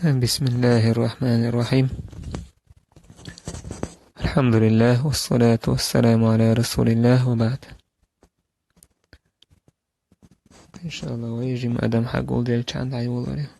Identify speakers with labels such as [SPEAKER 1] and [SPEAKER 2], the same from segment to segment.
[SPEAKER 1] بسم الله الرحمن الرحيم. الحمد لله والصلاة والسلام على رسول الله وبعد. إن شاء الله ويجي مقدم حقول ديل چند عيول عليه.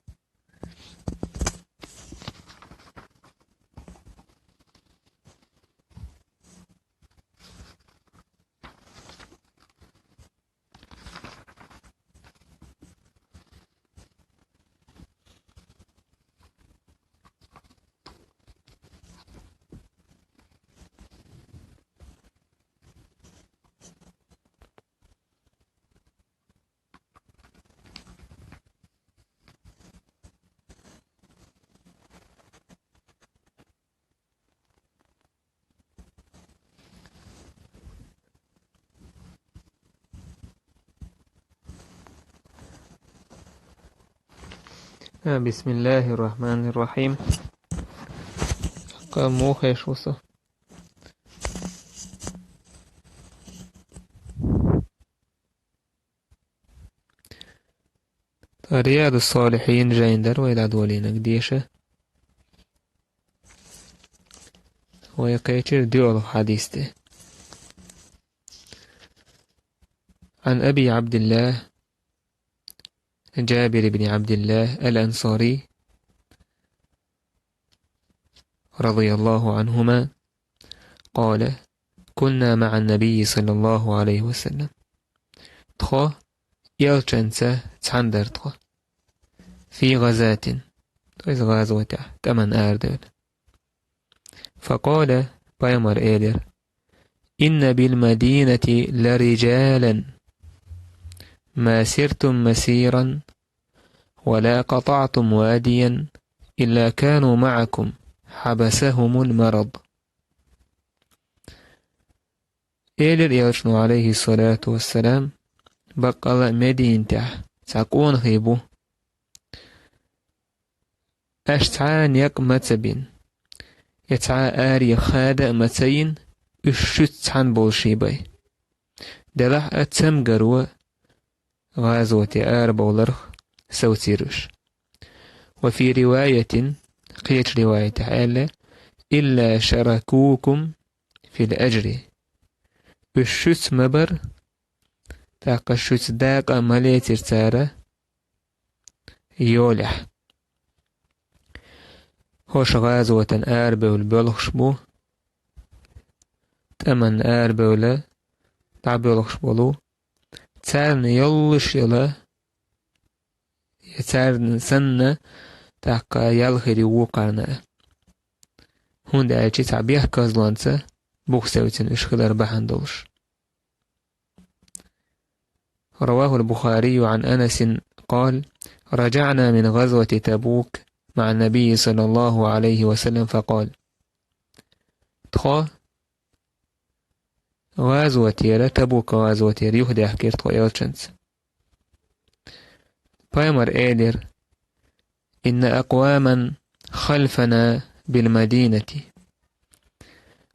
[SPEAKER 1] بسم الله الرحمن الرحيم. قاموا خيش وصف رياض الصالحين جايندر وإلى دولينك ديشة ويقيتر ديول حديثته عن أبي عبد الله جابر بن عبد الله الأنصاري رضي الله عنهما قال: كنا مع النبي صلى الله عليه وسلم تخا يلچنسة تحندر تخا في غزاة غزوة تمن آردل فقال بيمر إيدر: إن بالمدينة لرجالا ما سرتم مسيرا ولا قطعتم واديا إلا كانوا معكم حبسهم المرض. إيدر يلشنو عليه الصلاة والسلام بقى مدينته تقون خيبو أشتعان يق متبين يتعا آري خادة متين الشت عن بولشيبي دلح أتم قروة غازوة بولرخ سوتيرش. وفي رواية قيت رواية تعالى: إلا شركوكم في الأجر الشت مبر تاق الشت داق مليتر تارة يولح هوش غازوة بول بولخشبو تمن بولا تعبولخشبولو تارن يلش يلا يتارن سنة تاقا يالخيري وقارنا هون داعيشي تعبيه كازلانسة بوكساوتين اشخلر بحندولش. رواه البخاري عن أنس قال: رجعنا من غزوة تبوك مع النبي صلى الله عليه وسلم فقال: تخا غزوة تبوك غزوة يهدى حكيرت ويلچنس بايمر إيدر: إن أقواما خلفنا بالمدينة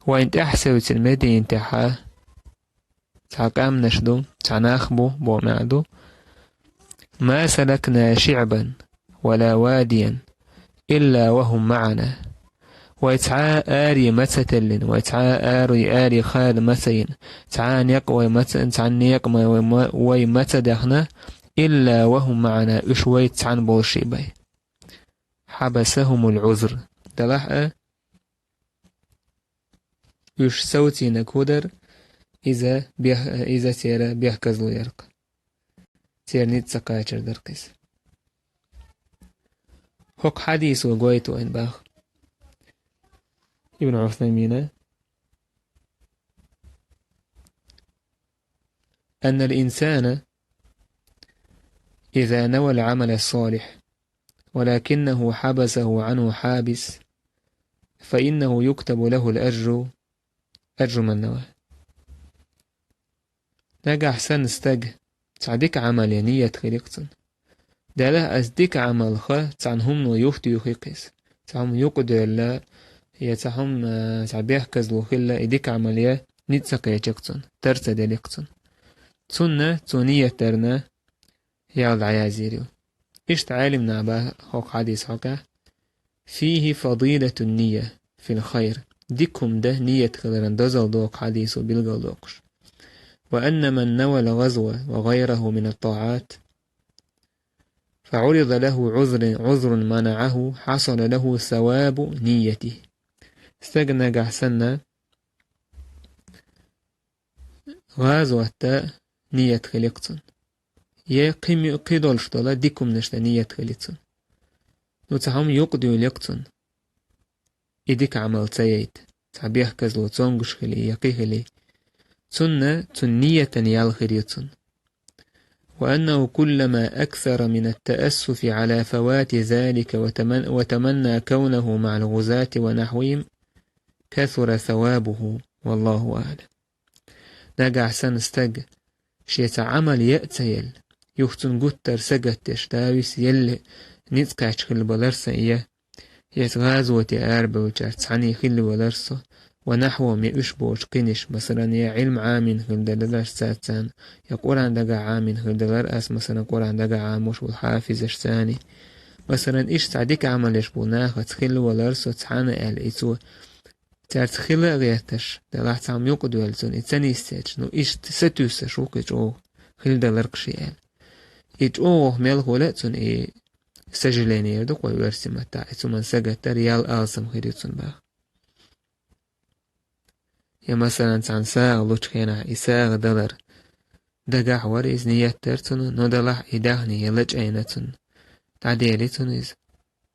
[SPEAKER 1] وإن تحسوت المدينة تحا تعقام نشدو تعناخبو بومعدو ما سلكنا شعبا ولا واديا إلا وهم معنا ويتعا آري متتلن ويتعا آري خال مسين تعان يقوي متن تعان يقوي ويمتدخنا إلا وهم معنا إشويت عن بولشيبي حبسهم العذر دلحق إش صوتي نكودر إذا تيرا بيحكزلو يرق تير نيت سقايتر درقس هوك حديث وقويتو إن باخ ابن عثيمين أن الإنسان إذا نوى العمل الصالح ولكنه حبسه عنه حابس فإنه يكتب له الأجر أجر من نوى. نجح سنستج تعديك عمل نية خلقتن داله أزديك عمل خا تعنهم ويفتي يخيقس تعهم يقدر لا يتهم تعبيه كزلو خلا إديك عملية نتسق يجقتن ترسى دلقتن تسنة تونية ترنا يالد عيازيريو إيش تعالي من أبا خوك حديث حكا فيه فضيلة النية في الخير ديكم ده نية خلران دزل دوق حديث وبلغل دوقش. وأن من نوى الغزو وغيره من الطاعات فعرض له عذر منعه حصل له ثواب نيته. استغنى جحسنا غازو التاء نية خلقتن يا قيم قيدولش دولا ديكم نشتا نية خلقتن نتهم يقدو لقتن إديك عمل تايت تعبيح كزلو تونغش خلي يقي خلي تن نية يال خريتن. وأنه كلما أكثر من التأسف على فوات ذلك وتمنى كونه مع الغزاة ونحوهم كثر ثوابه والله أعلم. نجع سنستج شيت عمل يأتيل يختن قتر سجتش داويس يل نتكاش خل بلرسا إياه يتغازوة أربع وتعني خل بلرسا ونحو مئش بوش قنش مثلا يا علم عامين خل دلار ساتان يقول عن دقا عامين خل دلار أس مثلا يقول عن دقا عاموش والحافظ اشتاني مثلا إيش تعديك عمل يشبوناخ تخل بلرسا تعني الإيتو تخل غيرتش دلار تعم يقدو يلزون إتاني استيج نو إيش ستوس شوك إجو خل دلار قشيال إجو ميل غولتون إيه سجلين يردوك ويورسي متاع إتو من سجت ريال آلسم خيريتون باخ يا مثلا عن ساغ لوشخينا إساغ دلر دقا حوار إز نيات ترتون نودلح إداغني يلج أينتون تعديلتون إز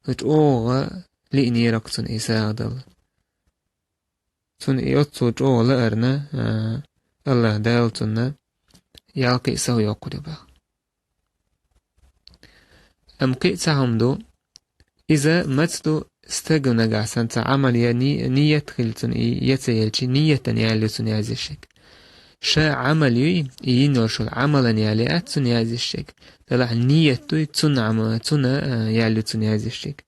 [SPEAKER 1] لج أوغ لإني رقتون إساغ دل تون إيوتو جو لأرنا الله دالتون يالقي إساو يقربا أم قيتهم دو إذا متدو استجو نجع سنت عمل يعني نية خلتون يتسيلشي نية يالتون يازشك شا عمل ينورشل عملا يالي أتون يازشك دلح نية تون عمل تون يالتون يازشك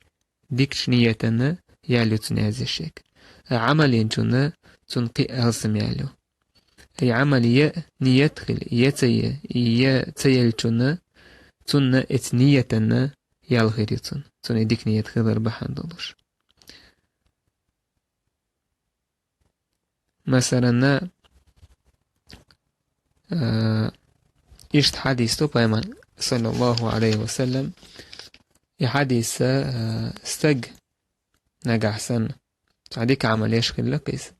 [SPEAKER 1] ديكش نية يالتون يازشك عمل ينتون تون قي ألسم يالو أي عمل نية خل يتسيلشون تون اتنية يالغيريتون تون يديك نية خضر بحندلوش مثلا إشت حديث تو بايمان صلى الله عليه وسلم يحديث استج نجح سن تعديك عمل يشغل لقيس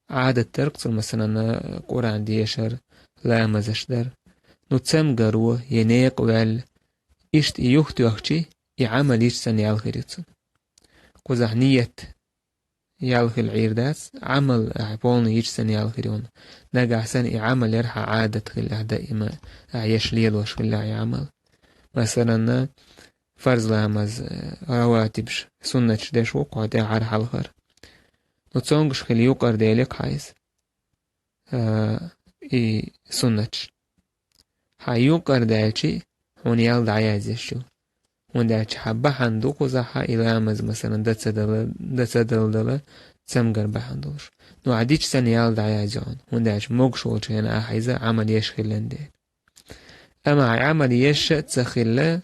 [SPEAKER 1] عادة ترقص مثلا قرآن ديشر لا مزشدر نتسم قروه ينيق وعل إشت يوختو أخشي يعمل يجسن يالغيريتون قوزح نية يالغي العيرداس عمل عبون يجسن يالغيرون نقع سن يعمل يرحى عادة خلاه دائما عيش ليل وشخلاه يعمل مثلا فرز لامز رواتبش سنة ديش وقع دي عرح الغر نتصونغش خلي يقر ديليق حيث إي سنة حيوقر دالشي هون يالد عيازيشو ونداش حبا حندو قوزحا إلامز مثلا دتسدل دل تسمقر بحندوش نو عديش سن يالد عيازيون ونداش موقشولش هنا أحيزة عمل يشخلن دي أما عمل يش تسخلا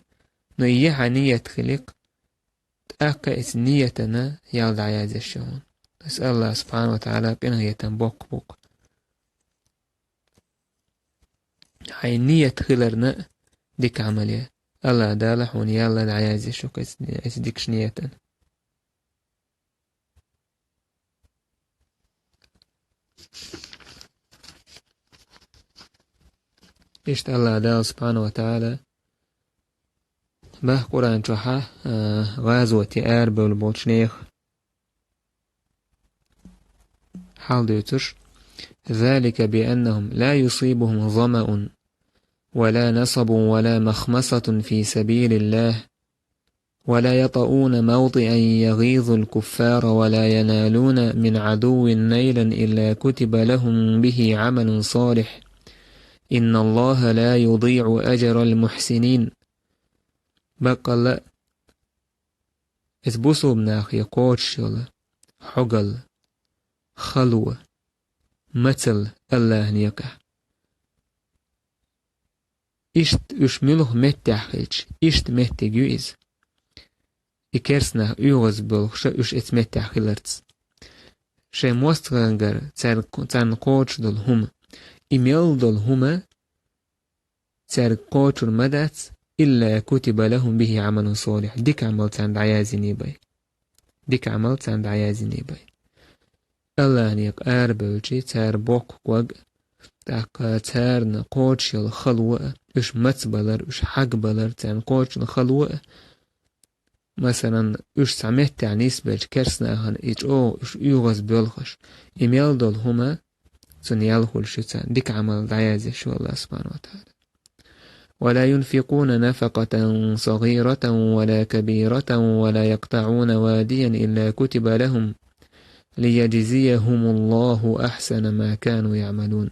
[SPEAKER 1] نو إيها نية خلق تأقى نيتنا يالد عيازيشون أسأل الله سبحانه وتعالى بإنه يتنبوك بوك هاي نية خلرنا ديك عملية الله دالح ونيالا دعيازي شوك ديكش نيتن إشت الله دال سبحانه وتعالى به قرآن شوحة غازوة أرب والبولشنيخ حال ديوتر ذلك بأنهم لا يصيبهم ظمأ ولا نصب ولا مخمصة في سبيل الله ولا يطؤون موطئا يغيظ الكفار ولا ينالون من عدو نيلا إلا كتب لهم به عمل صالح إن الله لا يضيع أجر المحسنين. بقى لا اتبسوا بناخي قوتش حقل خلوة مثل الله نيكح إشت يشمله متحخيش إشت متجويز إكرسنا يغز بلخش إش إتمتع خلرتس شي موستغنجر تان قوش دل هم إميل دل هما تار قوش المدات إلا كتب لهم به عمل صالح ديك عمل تان دعيازيني باي ديك عمل تان دعيازيني باي الله نيق بلجي تار بوك وق تاق تار نقوش الخلوة إش متبلر إش حق بلر تان قوش الخلوة مثلا إش سمعت عن نسبة كرسنا هن إش يغز بلخش إميل دل هما تنيالهل شتان ديك عمل دعيازي شو الله سبحانه وتعالى ولا ينفقون نفقة صغيرة ولا كبيرة ولا يقطعون واديا إلا كتب لهم ليجزيهم الله أحسن ما كانوا يعملون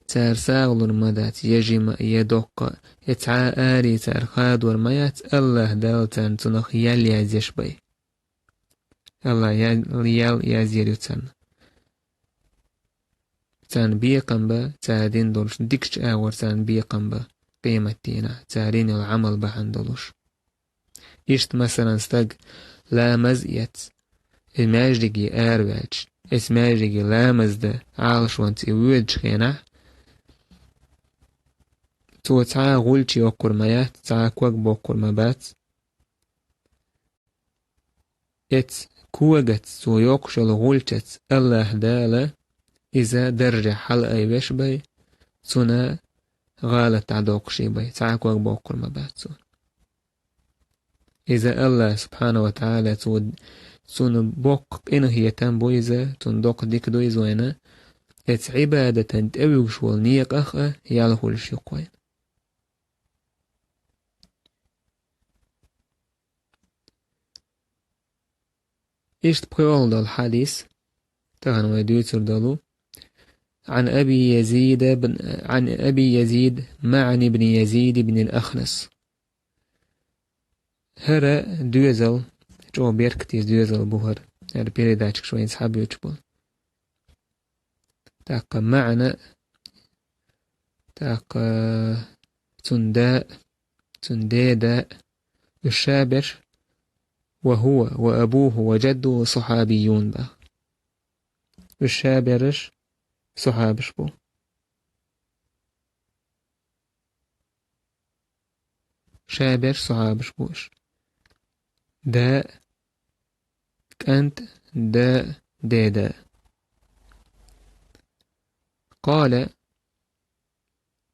[SPEAKER 1] تار ساغل المدات يجم يدق يتعا آلي تار خاد ورميات الله دالتان تنخ يال يزيش بي الله يال يزير تان تان بيقن با تادين دولش ديكش آور تان بيقن با قيمة دينا تارين العمل بحن دولش إشت مثلا استق لا مزيت الماجرقي آرواج اسماجرقي لا مزده عالش وانت إويج خينا تو تعا غولتي وقر ميات تعا كوك بوقر مبات ات كوغت تو يوقشل غولتت الله دالا إذا درجة حل أي بيش بي سنة غالة تعدوق شي بي تعاك وقبوقر مبات إذا الله سبحانه وتعالى سن بوق إنه هي تنبو إذا تندوق ديك دو إزوينة ات عبادة تنتأوي شوال نيق أخأ يالهو الشيقوين إشت بقول دال الحديث تغن ويديوتر دالو عن أبي يزيد معن بن يزيد بن الأخنس هرا دوزل جو بيركتيز دوزل بوهر هر بيريداتشك شوين صحابي وچبول تاق معنى تاق تنداء الشابر وهو وأبوه وجده صحابيون با الشابرش صحابش بو شابر صحابش بوش داء كانت داء قال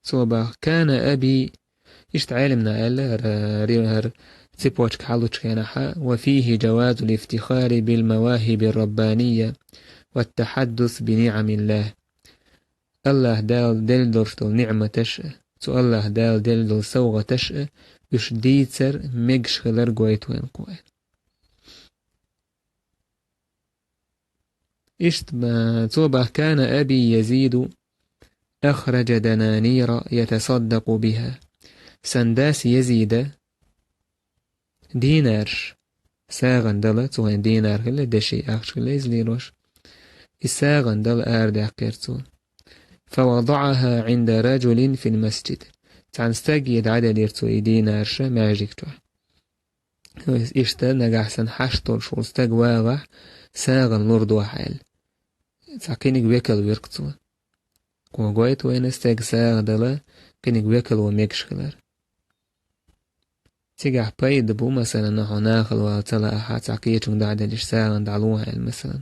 [SPEAKER 1] صوبا كان أبي اشتعلمنا هر تبوشك حالوش كينحا وفيه جواز الافتخار بالمواهب الربانية والتحدث بنعم الله الله دال دلدرشتل نعمة تشأ سو الله دال دلدل سوغة تشأ يش ديتر ميقش خلر قويت وين قوي إشت ما توبه كان أبي يزيد أخرج دنانير يتصدق بها سنداس يزيد دينارش ساغن دلت وين دينار خلا دشي أخش خلا يزليروش الساغن دل آردع كيرتون فوضعها عند رجل في المسجد تعنستجيد عدد يرتوي دينارش ماجيكتوه إشتا نجحسن حشتول شول استج واغح ساغن لوردو حال تاكينيك بيكل ويركتون كو قويت وين استج ساغ دلا كينيك بيكل وميكش خلر تيجح بايد بو مثلا نحو ناخل وطلع أحد تاكيتون دعدا ليش ساغن دعلوها مثلا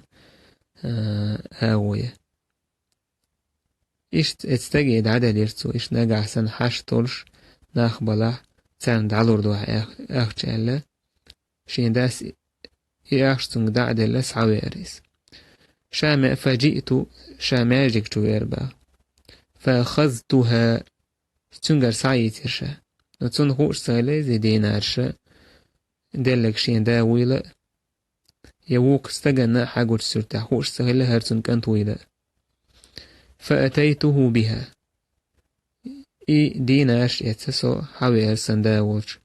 [SPEAKER 1] هاوية إشت اتستجيد عدد يرتو إش نجحسن حشتولش ناخ بلح تان دعلوردو أخش ألا شين داس يأخشتون دعدا لس عويريس شامع فجئت شاماجك تويربا فأخذتها تنجر سعيترشا نتون خوش سالي زي دينارشا دلك شين داويلة يووك استجنا حاجة سرتا خوش سالي هرتون كانت ويلة فأتيته بها إي ديناش يتسو حوير سنداوش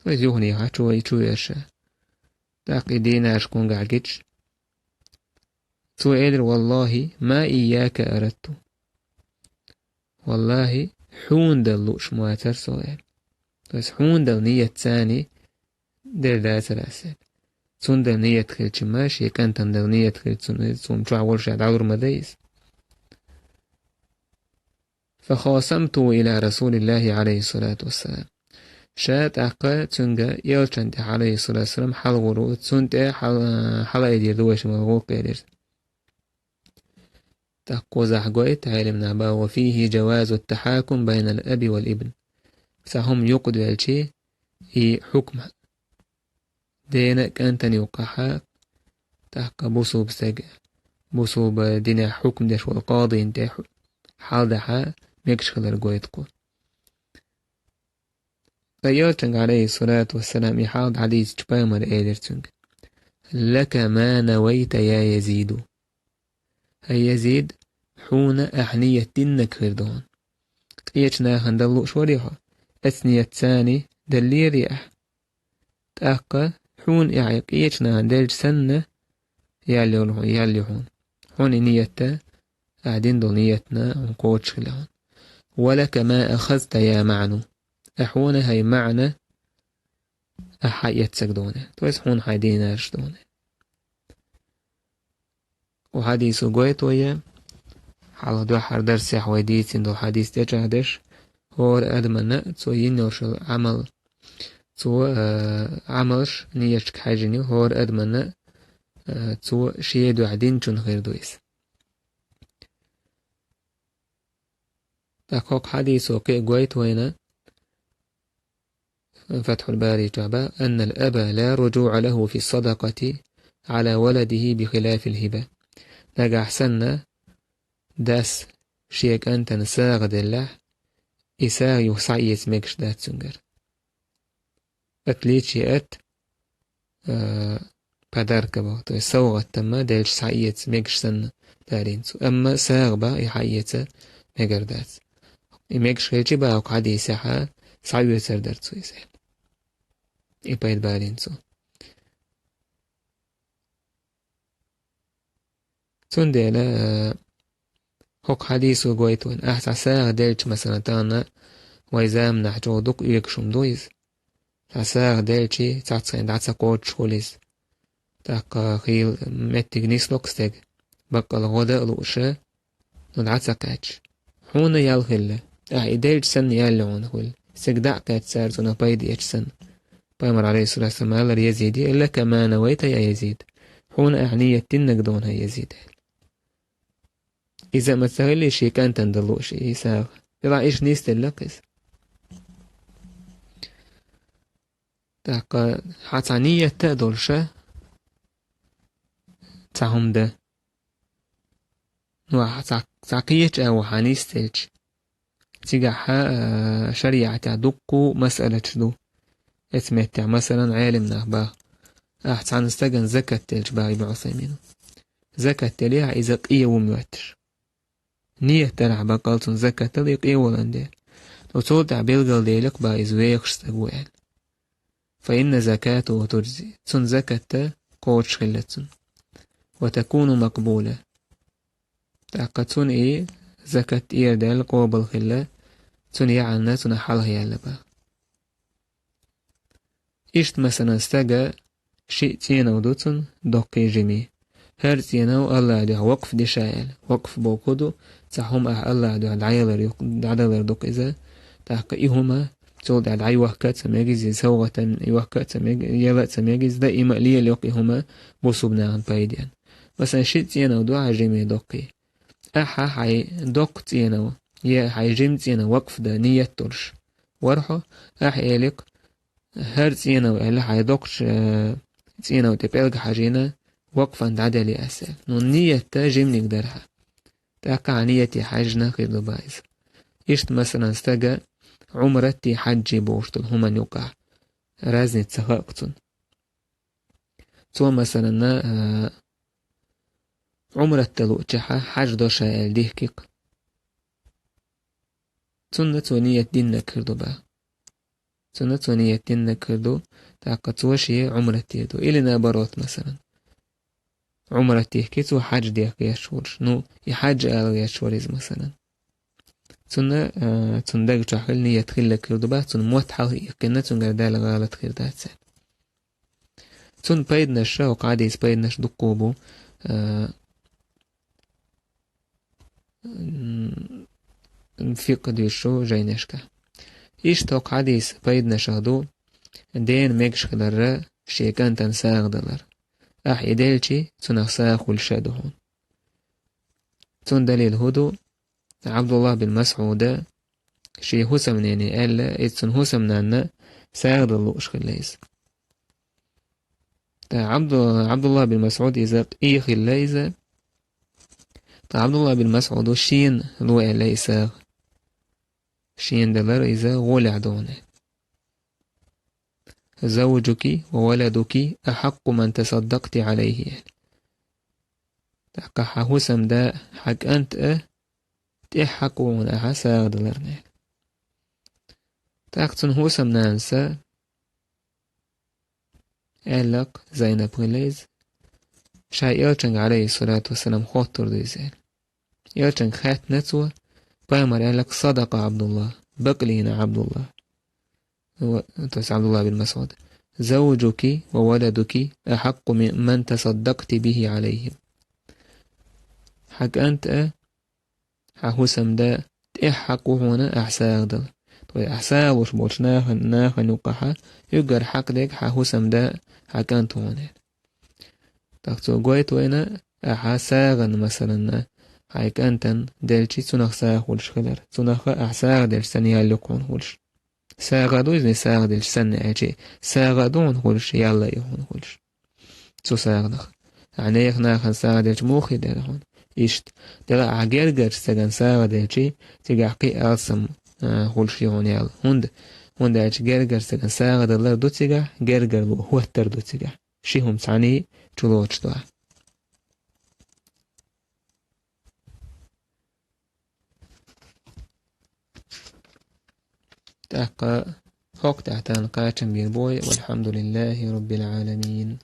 [SPEAKER 1] ويزيوهني هاتشو يتشويرشا تاقي ديناش كون قاعدش سؤال والله ما إياك أردت والله حون دلوش مواتر سؤال بس حون دل نية تاني دير دا سلاسل تون در نية خلش ماشي كان تندر نية خلش تون شو عور شاد عور مديس. فخاصمت إلى رسول الله عليه الصلاة والسلام شات أقا تونجا يلشنت عليه الصلاة والسلام حل غرو تونت حل يدير دوش مغوق يدير تقو زحقويت علمنا با وفيه جواز التحاكم بين الأب والابن سهم يقدو الشي هي حكم دينا كانتني وقحا تحقا بصوب سجع بصوب دينا حكم ديش والقاضي انت حال دحا ميكش خلر قويتقو فيلتنج عليه الصلاة والسلام يحاول حديث جبامر إيدرتنج لك ما نويت يا يزيد هي يزيد حون أحنية تنك خردون إيشنا خندلو شوريها أثنية ثاني دلي ريح تأقى حون إعيق إيشنا خندلج سنة يالي حون نيتا قاعدين دو نيتنا ونقوتش لهون ولك ما أخذت يا معنو أحون هاي معنى أحيت سكدونه تويس حون حيدين أرشدونه وحديث قويت ويا حالا دو حر درس حويديت دو حديث تجاهدش هو أدمنا تو ينوش عمل تو عملش نيشك حاجني هو أدمنا تو شيدو عدين جن غير دويس تحقق حديث وقي قويت وينا فتح الباري جابا أن الأب لا رجوع له في الصدقة على ولده بخلاف الهبة نجا حسنا داس شيك أنت نساغ دله إساغ يوسعيت مكش دات سنجر أتليتشي بداركبا تو سوغة تما دالش سعيت مكش سن دارينسو أما ساغ با يحيت مكر دات مكش خيلشي با وقعدي ساحا سعيو سردرتسو يسال إبايد بارينسو تندل حق حديثو قويتون أحسا ساغ دالش مثلا تانا وإذا منحجو دوك يكشم دويز ساغ دالشي تاتسين داتسا قوت شوليز تاقا خيل متك نيسلوكستيج بقى الغداء لوشا ندعتسا كاتش حونا يالخلا دالش سن يالعون خل سجدع كات سارتنا بايد يجسن بامر عليه الصلاة والسلام قال يزيدي إلا كما نويت يا يزيد حون أعنية تنقدونها يزيد إذا ما تسهلي شي كان تندلو شي يساغ يضع إيش نيست اللقس تاقا حاتانية تأدول شا تاهم ده نوع تعقيج أو حانيستيج تيجا شريعة تعدقو مسألة شدو اسمه مثلا عالم نهبا أحسن استجن زكاة تلج باغي بعثيمين زكاة تليها إذا قية وميوتر نية تلع بقالتون زكاة تلي قية ولندير وصول تعبيل قل ديلك با إزويخش تقوال فإن زكاته تجزي تن زكاة قوتش خلتن وتكون مقبولة تاقتون إيه زكاة إيه دال قوبل خلة تن يعلنا تن حالها يالبا إشت مثلا استجا شيء تينا ودوتن دقي جمي هر تينا والله ده وقف دي شايل وقف بوكودو تاهم الله ده دعيلر دق إذا تحقيهما تولد على أي وحكات سماجز سوغة وحكات يلا سماجز دائما لي ليقيهما بوصبنا عن بايديان مثلا شيء تينا ودوع جمي دقي أحا حي دق تينا يا حي جيم تينا وقف ده نية ترش ورحو أحي لك هر تينا وإلا حيدوكش تينا وتبالغ حاجينا وقفا عدلي أسال نية تاجم نقدرها تاقع نيتي حاجنا خير دبايز إشت مثلا استجا عمرتي حجي بوشتل هما نوقع رازني تسخاقتن تو مثلا عمرت تلوجحة حج دوشا الديكيق تنة ونية ديننا كردوبا سنة ونية كردو تاقت وشي عمرتي دو إلنا بروت مثلا عمرتي كيتو حاج ديك يشور نو يحاج آل يشوريز مثلا سنة تندق جحل نية خلة كردو با تن موت حال يقنا تنقر دال غالت خير دات سال تون بايدنش وقعديس بايدنش دقوبو فيق ديشو جاينشكا إيش توق عديس بايدنش هدو دين ميكش خلر شيكان تنساغ دلر إدالشي تون أخساخ والشادهون تون دليل هدو عبد الله بن مسعود شي هسم يعني قال إتسن هسم نانا ساغ دلوش خليس عبد الله بن مسعود إذا إيه خليس عبد الله بن مسعود شين لو إلي ساغ شين دلر إذا غولع دونه زوجك وولدك أحق من تصدقت عليه تحقا هسم دا حق أنت تحقون أحساغ دلرنا تاقتن هسم نانسا قالك زينب غليز شاي يلچنگ عليه الصلاة والسلام خطر ديزين يلچنگ خات نتوه بايمر قالك صدق عبد الله بقلينا عبد الله عبد الله بن مسعود زوجك وولدك أحق من تصدقت به عليهم حق أنت حسم دا تحقو هنا أحساغ دل طيب أحساغ وش بولش ناخن نوقحا يقر حق ديك حسم دا حق أنت هنا تاكتو قويت وينا أحساغن مثلا حق أنتن دلشي تنخ ساغ ولش خلر تنخ أحساغ دلش سنيا لقون ولش ساغدو إذن ساغ دلش سنة أجي ساغدون ولش يلا يهون ولش تو ساغنخ يعني يخناخن ساغ دلش موخي دلهون إشت دلا عجرجر سجن ساغ دلشي تجاقي ألسم ولش يهون يلا هند أج جرجر سجن ساغ دلر دو تجا جرجر هو تر دو تجا شيهم تعني جلوش دوا تحقا فوق تحتان قاتم بيربوي والحمد لله رب العالمين.